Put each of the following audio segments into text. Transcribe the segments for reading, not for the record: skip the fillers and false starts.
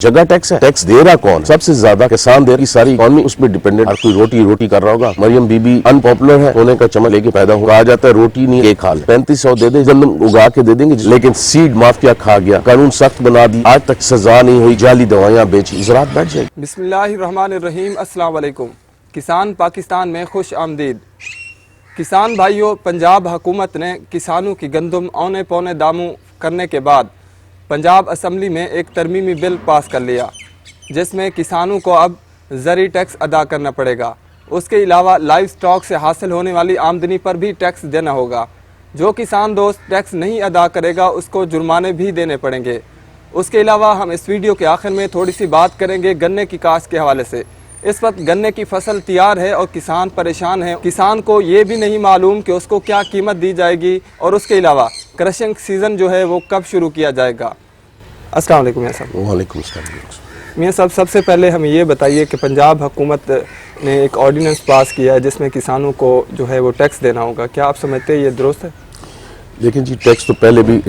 जगह टैक्स है, टैक्स दे रहा कौन? सबसे ज्यादा किसान दे रही, सारी इकॉनमी उस पर डिपेंडेंट। हर कोई रोटी कर रहा होगा। मरियम बीबी अनपॉपुलर है, सोने का चमक लेके पैदा हुआ। कहा जाता है रोटी नहीं केक खा ले। 3500 दे दे, गंदम उगा के दे देंगे, लेकिन सीड माफिया खा गया, कानून सख्त बना दी, आज तक सजा नहीं हुई, जाली दवाइयां बेची, ज़राअत बैठ जाएगी। बिस्मिल्लाहिर्रहमानिर्रहीम, अस्सलाम वालेकुम। किसान पाकिस्तान में खुश आमदीद। किसान भाइयों, पंजाब हुकूमत ने किसानों की गंदम औने पौने दामों करने के बाद पंजाब असम्बली में एक तरमीमी बिल पास कर लिया, जिसमें किसानों को अब ज़री टैक्स अदा करना पड़ेगा। उसके अलावा लाइव स्टॉक से हासिल होने वाली आमदनी पर भी टैक्स देना होगा। जो किसान दोस्त टैक्स नहीं अदा करेगा उसको जुर्माने भी देने पड़ेंगे। उसके अलावा हम इस वीडियो के आखिर में थोड़ी सी बात करेंगे गन्ने की काश्त के हवाले से। इस वक्त गन्ने की फसल तैयार है और किसान परेशान है। किसान को ये भी नहीं मालूम कि उसको क्या कीमत दी जाएगी और उसके अलावा क्रशिंग सीज़न जो है वो कब शुरू किया जाएगा। अस्सलाम वालेकुम मियां साहब। वालेकुम अस्सलाम। मियां साहब, सबसे पहले हमें ये बताइए कि पंजाब हुकूमत ने एक ऑर्डिनेंस पास किया है जिसमें किसानों को जो है वो टैक्स देना होगा। क्या आप समझते हैं ये दुरुस्त है? लेकिन जी, टैक्स तो पहले भी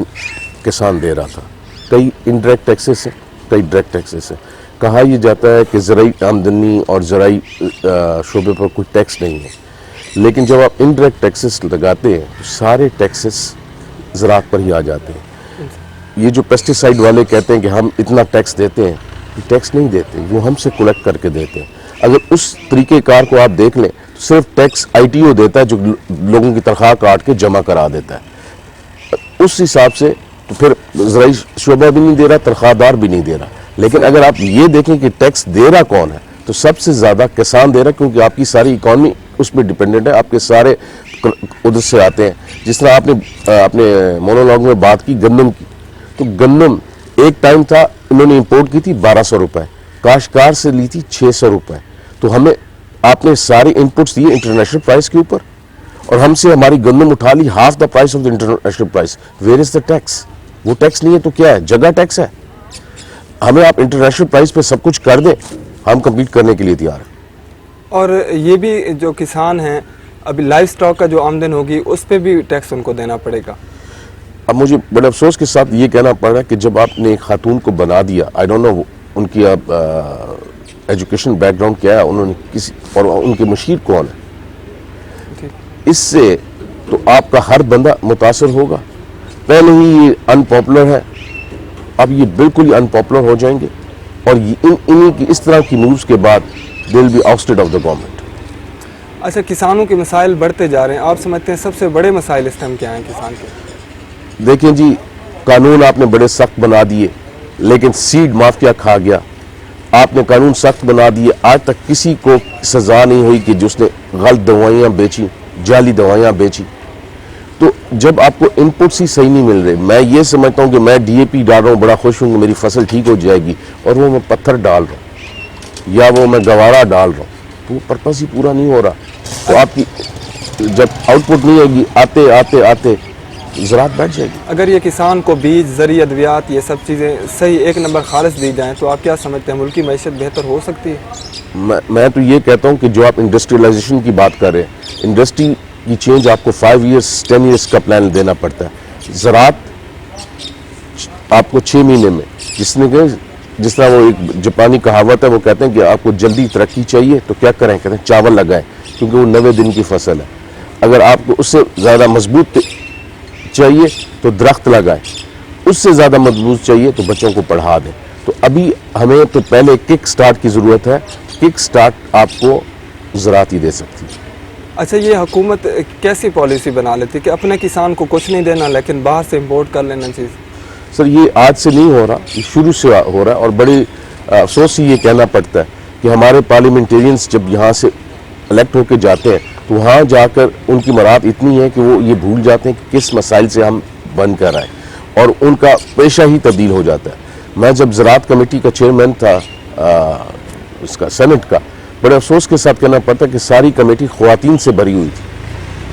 किसान दे रहा था। कई इनडायरेक्ट टैक्सेस हैं, कई डायरेक्ट टैक्सेस हैं। कहा यह जाता है कि ज़राई आमदनी और ज़राई शोबे पर कोई टैक्स नहीं है, लेकिन जब आप इनडायरेक्ट टैक्सेस लगाते हैं तो सारे टैक्सेस ज़राअत पर ही आ जाते हैं। ये जो पेस्टिसाइड वाले कहते हैं कि हम इतना टैक्स देते हैं, ये टैक्स नहीं देते, वो हमसे कलेक्ट करके देते हैं। अगर उस तरीक़ेकार को आप देख लें तो सिर्फ टैक्स ITO देता है, जो लोगों की तनख्वाह काट के जमा करा देता है। उस हिसाब से तो फिर ज़राई शोबा भी नहीं दे रहा, तनख्वाहदार भी नहीं दे रहा। लेकिन अगर आप ये देखें कि टैक्स दे रहा कौन है, तो सबसे ज़्यादा किसान दे रहा, क्योंकि आपकी सारी इकॉनमी उस पर डिपेंडेंट है। आपके सारे उधर से आते हैं। जिस तरह आपने अपने मोनोलॉग में बात की गंदम की, तो गंदम एक टाइम था इन्होंने इंपोर्ट की थी 1200 रुपये, काश्तकार से ली थी 600 रुपये। तो हमें आपने सारे इनपुट्स दिए इंटरनेशनल प्राइस के ऊपर, और हमसे हमारी गंदम उठा ली half the price of the international price. Where is the tax? वो टैक्स नहीं है तो क्या है? जगह टैक्स है। हमें आप इंटरनेशनल प्राइस पे सब कुछ कर दें, हम कम्पीट करने के लिए तैयार हैं। और ये भी जो किसान हैं, अभी लाइव स्टॉक का जो आमदन होगी उस पर भी टैक्स उनको देना पड़ेगा। अब मुझे बड़े अफसोस के साथ ये कहना पड़ रहा है कि जब आपने एक खातून को बना दिया, आई डोंट नो उनकी एजुकेशन बैकग्राउंड क्या है, उन्होंने किसी और उनके मशीर कौन है, इससे तो आपका हर बंदा मुतासर होगा। पहले ही ये अनपॉपुलर है, अब ये बिल्कुल ही अनपॉपुलर हो जाएंगे, और इन्हीं की इस तरह की मूव्स के बाद they will be ousted of the government. अच्छा, किसानों के मसाइल बढ़ते जा रहे हैं, आप समझते हैं सबसे बड़े मसाइल इस टाइम क्या हैं किसान के? देखें जी, कानून आपने बड़े सख्त बना दिए, लेकिन सीड माफिया खा गया। आपने कानून सख्त बना दिए, आज तक किसी को सजा नहीं हुई कि जिसने गलत दवाइयाँ बेची, जाली दवाइयाँ बेची। तो जब आपको इनपुट्स ही सही नहीं मिल रहे, मैं ये समझता हूँ कि मैं DAP डाल रहा हूँ, बड़ा खुश हूँ कि मेरी फसल ठीक हो जाएगी, और वो मैं पत्थर डाल रहा हूँ या वो मैं गवारा डाल रहा हूँ, तो वो पर्पस ही पूरा नहीं हो रहा। तो आपकी जब आउटपुट नहीं आएगी, आते आते आते ज़राअत बैठ जाएगी। अगर ये किसान को बीज, ज़री, अद्वियात, ये सब चीज़ें सही एक नंबर खालिस दी जाएँ तो आप क्या समझते हैं मुल्क की मैशत बेहतर हो सकती है? मैं तो ये कहता हूँ कि जो आप इंडस्ट्रियलाइजेशन की बात कर रहे हैं, इंडस्ट्री की चेंज आपको 5 ईयर्स 10 ईयर्स का प्लान देना पड़ता है। ज़राअत आपको 6 महीने में, जिस तरह वो एक जापानी कहावत है, वो कहते हैं कि आपको जल्दी तरक्की चाहिए तो क्या करें, कहते हैं चावल लगाएं, क्योंकि वो 90 दिन की फसल है। अगर आपको उससे ज़्यादा मजबूत चाहिए तो दरख्त लगाएं, उससे ज़्यादा मजबूत चाहिए तो बच्चों को पढ़ा दें। तो अभी हमें तो पहले किक स्टार्ट की ज़रूरत है। किक स्टार्ट आपको ज़राअत ही दे सकती है। अच्छा, ये हुकूमत कैसी पॉलिसी बना लेती है कि अपने किसान को कुछ नहीं देना लेकिन बाहर से इंपोर्ट कर लेना चीज़? सर, ये आज से नहीं हो रहा, ये शुरू से हो रहा है, और बड़ी अफसोस से ये कहना पड़ता है कि हमारे पार्लियामेंटेरियंस जब यहाँ से इलेक्ट होकर जाते हैं तो वहाँ जाकर उनकी मराहत इतनी है कि वो ये भूल जाते हैं कि किस मसाइल से हम बंद कर आए, और उनका पेशा ही तब्दील हो जाता है। मैं जब ज़राअत कमेटी का चेयरमैन था उसका सेनेट का, बड़े अफसोस के साथ कहना पड़ता है कि सारी कमेटी ख़वातीन से भरी हुई थी,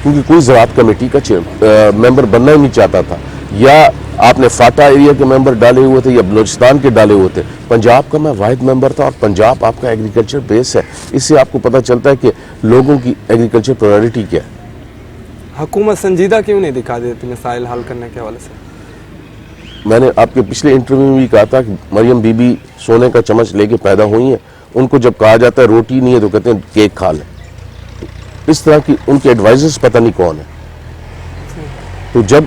क्योंकि कोई ज़राअत कमेटी का मेंबर बनना ही नहीं चाहता था। या आपने फाटा एरिया के मेंबर डाले हुए थे या बलूचिस्तान के डाले हुए थे। पंजाब का मैं वाहिद मेंबर था, और पंजाब आपका एग्रीकल्चर बेस है। इससे आपको पता चलता है कि लोगों की एग्रीकल्चर प्रायोरिटी क्या है। हुकूमत संजीदा क्यों नहीं दिखा देती मसाइल हल करने के हवाले से? میں نے آپ کے پچھلے انٹرویو میں بھی کہا تھا کہ مریم بی بی سونے کا چمچ لے کے پیدا ہوئی ہیں. ان کو جب کہا جاتا ہے روٹی نہیں ہے تو کہتے ہیں کیک کھا لیں. اس طرح کی ان کے ایڈوائزرز پتہ نہیں کون ہے. تو جب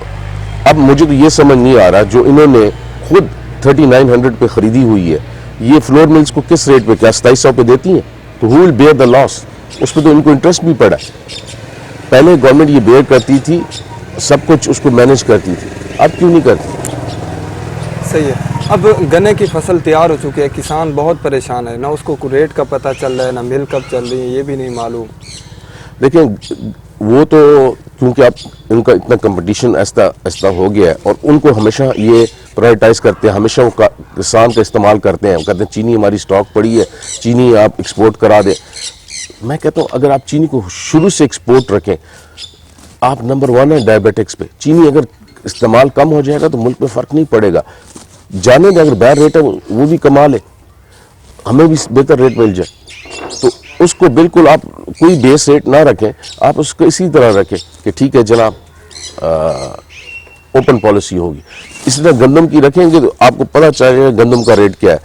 اب مجھے تو یہ سمجھ نہیں آ رہا جو انہوں نے خود 3900 پہ خریدی ہوئی ہے, یہ فلور ملز کو کس ریٹ پہ, کیا 2700 پہ دیتی ہیں؟ تو who will bear the loss؟ اس پہ تو ان کو انٹرسٹ بھی پڑا ہے. پہلے گورنمنٹ یہ بیئر کرتی تھی, سب کچھ اس کو مینج کرتی تھی, اب کیوں نہیں کرتی؟ صحیح ہے. اب گنے کی فصل تیار ہو چکی ہے, کسان بہت پریشان ہے, نہ اس کو ریٹ کا پتہ چل رہا ہے, نہ مل کب چل رہی ہے یہ بھی نہیں معلوم. دیکھیں وہ تو کیونکہ اب ان کا اتنا کمپٹیشن ایسا ہو گیا ہے, اور ان کو ہمیشہ یہ پرائرٹائز کرتے ہیں, ہمیشہ وہ کسان کا استعمال کرتے ہیں. وہ کہتے ہیں چینی ہماری سٹاک پڑی ہے, چینی آپ ایکسپورٹ کرا دیں. میں کہتا ہوں اگر آپ چینی کو شروع سے ایکسپورٹ رکھیں, آپ نمبر 1 ہے ڈائبیٹکس پہ. چینی اگر استعمال کم ہو جائے گا تو ملک میں فرق نہیں پڑے گا. جانے دیں, اگر بیر ریٹ ہے وہ بھی کما لے, ہمیں بھی بہتر ریٹ مل جائے. تو اس کو بالکل آپ کوئی بیس ریٹ نہ رکھیں, آپ اس کو اسی طرح رکھیں کہ ٹھیک ہے جناب اوپن پالیسی ہوگی. اسی طرح گندم کی رکھیں گے تو آپ کو پتہ چلے گا گندم کا ریٹ کیا ہے.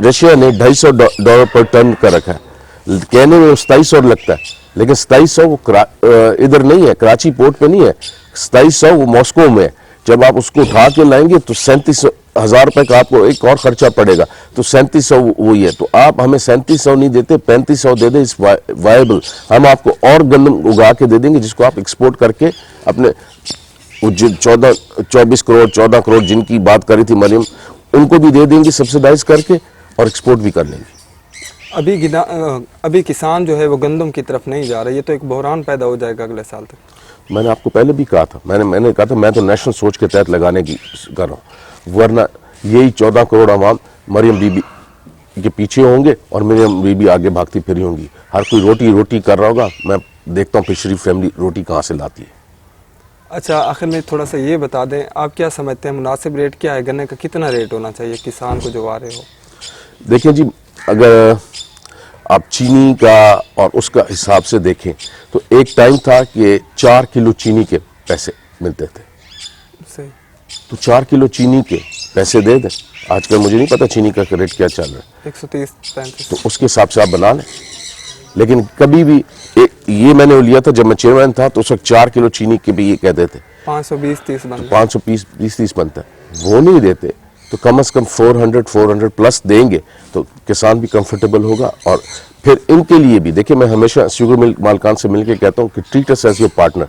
رشیا نے $250 پر ٹن کا رکھا ہے. کہنے میں وہ 2700 لگتا ہے, لیکن 2700 وہ ادھر نہیں ہے, کراچی پورٹ پہ نہیں ہے. 2700 وہ ماسکو میں ہے. جب آپ اس کو اٹھا کے لائیں گے تو 37,000 روپے کا آپ کو ایک اور خرچہ پڑے گا, تو 3700 وہی ہے. تو آپ ہمیں 3700 نہیں دیتے, 3500 دے دیں, اس وائبل. ہم آپ کو اور گندم اگا کے دے دیں گے جس کو آپ ایکسپورٹ کر کے اپنے 24 کروڑ 14 کروڑ جن کی بات کری تھی مریم, ان کو بھی دے دیں گے سبسیڈائز کر کے, اور ایکسپورٹ بھی کر لیں گے. ابھی کسان جو ہے وہ گندم کی طرف نہیں جا رہا, یہ تو ایک بحران پیدا ہو جائے گا اگلے سال تک. میں نے آپ کو پہلے بھی کہا تھا, میں نے کہا تھا میں تو نیشنل سوچ کے تحت لگانے کی کر رہا ہوں, ورنہ یہی 14 کروڑ عوام مریم بی بی کے پیچھے ہوں گے اور مریم بی بی آگے بھاگتی پھری ہوں گی. ہر کوئی روٹی کر رہا ہوگا. میں دیکھتا ہوں پچھلی فیملی روٹی کہاں سے لاتی ہے. اچھا, آخر میں تھوڑا سا یہ بتا دیں, آپ کیا سمجھتے ہیں مناسب ریٹ کیا ہے, گنے کا کتنا ریٹ ہونا چاہیے کسان کو جو آ رہے ہو؟ دیکھیں جی, اگر آپ چینی کا اور اس کا حساب سے دیکھیں تو ایک ٹائم تھا کہ 4 کلو چینی کے پیسے ملتے تھے. صحیح. تو 4 کلو چینی کے پیسے دے دیں. آج کل مجھے نہیں پتا چینی کا ریٹ کیا چل رہا ہے, 130-35. تو اس کے حساب سے آپ بنا لیں. لیکن کبھی بھی یہ میں نے لیا تھا جب میں چیئرمین تھا, تو اس وقت 4 کلو چینی کے بھی یہ کہتے تھے 520-30 بنتا. 520-30 بنتا ہے. وہ نہیں دیتے تو کم از کم 400 پلس دیں گے تو کسان بھی کمفرٹیبل ہوگا. اور پھر ان کے لیے بھی دیکھیں, میں ہمیشہ شوگر ملک مالکان سے مل کے کہتا ہوں کہ treat us as your partner.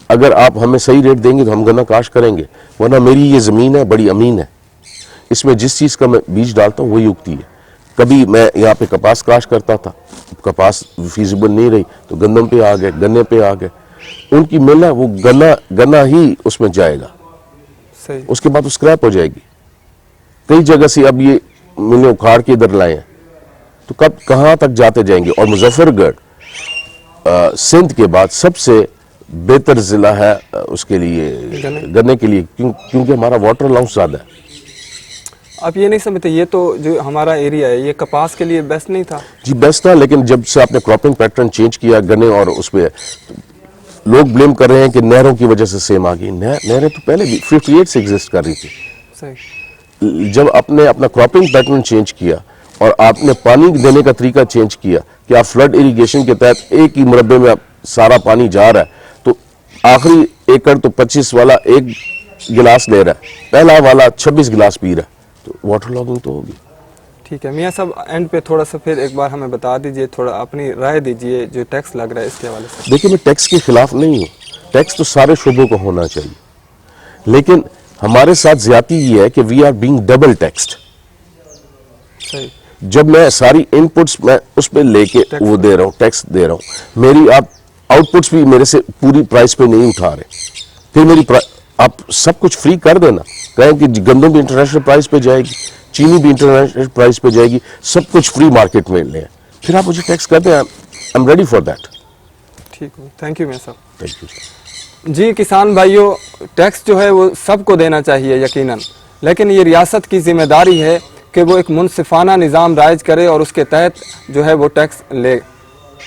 اگر آپ ہمیں صحیح ریٹ دیں گے تو ہم گنا کاشت کریں گے, ورنہ میری یہ زمین ہے بڑی امین ہے, اس میں جس چیز کا میں بیج ڈالتا ہوں وہی اگتی ہے. کبھی میں یہاں پہ کپاس کاشت کرتا تھا, کپاس فیزیبل نہیں رہی تو گندم پہ آ گئے, گنے پہ آ گئے. ان کی مل ہے وہ گنا ہی اس میں جائے گا, صحیح. اس کے بعد وہ اسکریپ ہو جائے گی. کئی جگہ سے اب یہ ملیں اکھاڑ کے ادھر لائے ہیں, تو کہاں تک جاتے جائیں گے. اور مظفر گڑھ سندھ کے بعد سب سے بہتر ضلع ہے اس کے لیے, گنے کے لیے, کیونکہ ہمارا واٹر الاؤنس زیادہ ہے. آپ یہ نہیں سمجھتے یہ تو جو ہمارا ایریا ہے یہ کپاس کے لیے بیسٹ نہیں تھا؟ جی بیسٹ تھا, لیکن جب سے آپ نے کراپنگ پیٹرن چینج کیا گنے اور اس پہ, لوگ بلیم کر رہے ہیں کہ نہروں کی وجہ سے سیم آ گئی. نہریں تو پہلے بھی 58 سے ایگزسٹ کر رہی تھی. صحیح. جب آپ نے اپنا کراپنگ پیٹرن چینج کیا اور آپ نے پانی دینے کا طریقہ چینج کیا کہ آپ فلڈ اریگیشن کے تحت ایک ہی مربع میں سارا پانی جا رہا ہے, تو آخری ایکڑ تو 25 والا 1 گلاس لے رہا ہے, پہلا والا 26 گلاس پی رہا ہے, تو واٹر لاگنگ تو ہوگی. ٹھیک ہے میاں صاحب, اینڈ پہ تھوڑا سا پھر ایک بار ہمیں بتا دیجئے, تھوڑا اپنی رائے دیجئے جو ٹیکس لگ رہا ہے اس کے حوالے سے. دیکھیں میں ٹیکس کے خلاف نہیں ہوں, ٹیکس تو سارے شعبوں کو ہونا چاہیے, لیکن ہمارے ساتھ زیادتی یہ ہے کہ we are being double taxed. صحیح. جب میں ساری ان پٹس میں اس پہ لے کے وہ دے رہا ہوں, ٹیکس دے رہا ہوں, میری آپ آؤٹ پٹس بھی میرے سے پوری پرائس پہ نہیں اٹھا رہے, پھر میری آپ سب کچھ فری کر دینا, کہیں کہ گندم بھی انٹرنیشنل پرائس پہ جائے گی, چینی بھی انٹرنیشنل پرائس پہ جائے گی, سب کچھ فری مارکیٹ میں لیں, پھر آپ مجھے ٹیکس کر دیں. I am ready for that. ٹھیک ہے, تھینک یو میاں صاحب. Thank you. جی کسان بھائیوں, ٹیکس جو ہے وہ سب کو دینا چاہیے یقیناً, لیکن یہ ریاست کی ذمہ داری ہے کہ وہ ایک منصفانہ نظام رائج کرے اور اس کے تحت جو ہے وہ ٹیکس لے.